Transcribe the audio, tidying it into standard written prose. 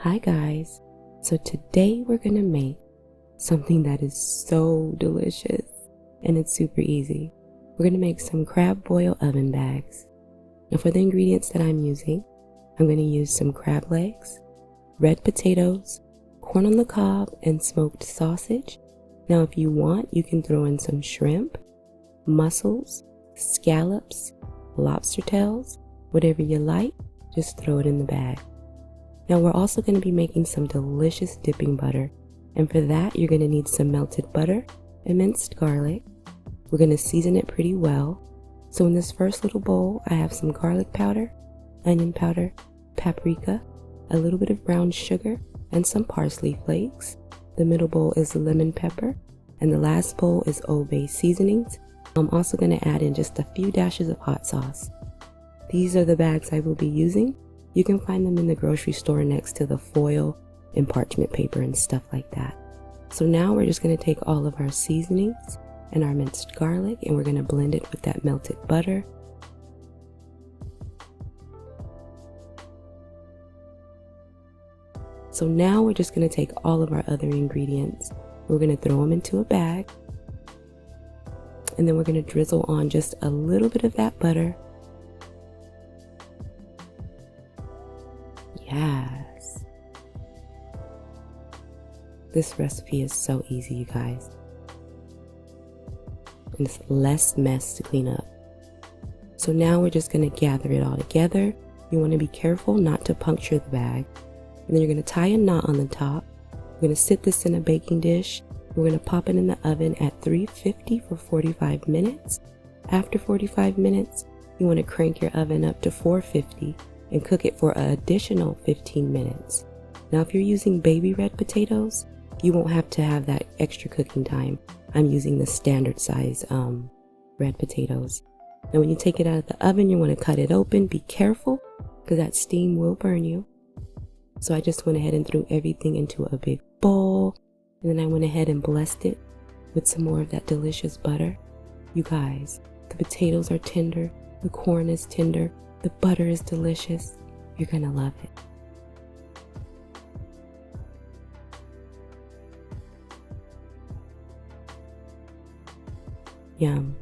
Hi guys, so today we're gonna make something that is so delicious and it's super easy. We're gonna make some crab boil oven bags. Now for the ingredients that I'm using, I'm gonna use some crab legs, red potatoes, corn on the cob, and smoked sausage. Now if you want, you can throw in some shrimp, mussels, scallops, lobster tails, whatever you like, just throw it in the bag. Now we're also going to be making some delicious dipping butter, and for that you're going to need some melted butter and minced garlic. We're going to season it pretty well. So in this first little bowl I have some garlic powder, onion powder, paprika, a little bit of brown sugar, and some parsley flakes. The middle bowl is lemon pepper, and the last bowl is Old Bay seasonings. I'm also going to add in just a few dashes of hot sauce. These are the bags I will be using. You can find them in the grocery store next to the foil and parchment paper and stuff like that. So now we're just going to take all of our seasonings and our minced garlic and we're going to blend it with that melted butter. So now we're just going to take all of our other ingredients. We're going to throw them into a bag. And then we're going to drizzle on just a little bit of that butter. Yes. This recipe is so easy, you guys. And it's less mess to clean up. So now we're just going to gather it all together. You want to be careful not to puncture the bag. And then you're going to tie a knot on the top. We're going to sit this in a baking dish. We're going to pop it in the oven at 350 for 45 minutes. After 45 minutes, you want to crank your oven up to 450 and cook it for an additional 15 minutes. Now if you're using baby red potatoes, you won't have to have that extra cooking time. I'm using the standard size red potatoes. Now when you take it out of the oven, you want to cut it open. Be careful because that steam will burn you. So I just went ahead and threw everything into a big bowl, and then I went ahead and blessed it with some more of that delicious butter. You guys, the potatoes are tender, the corn is tender, the butter is delicious. You're gonna love it. Yum.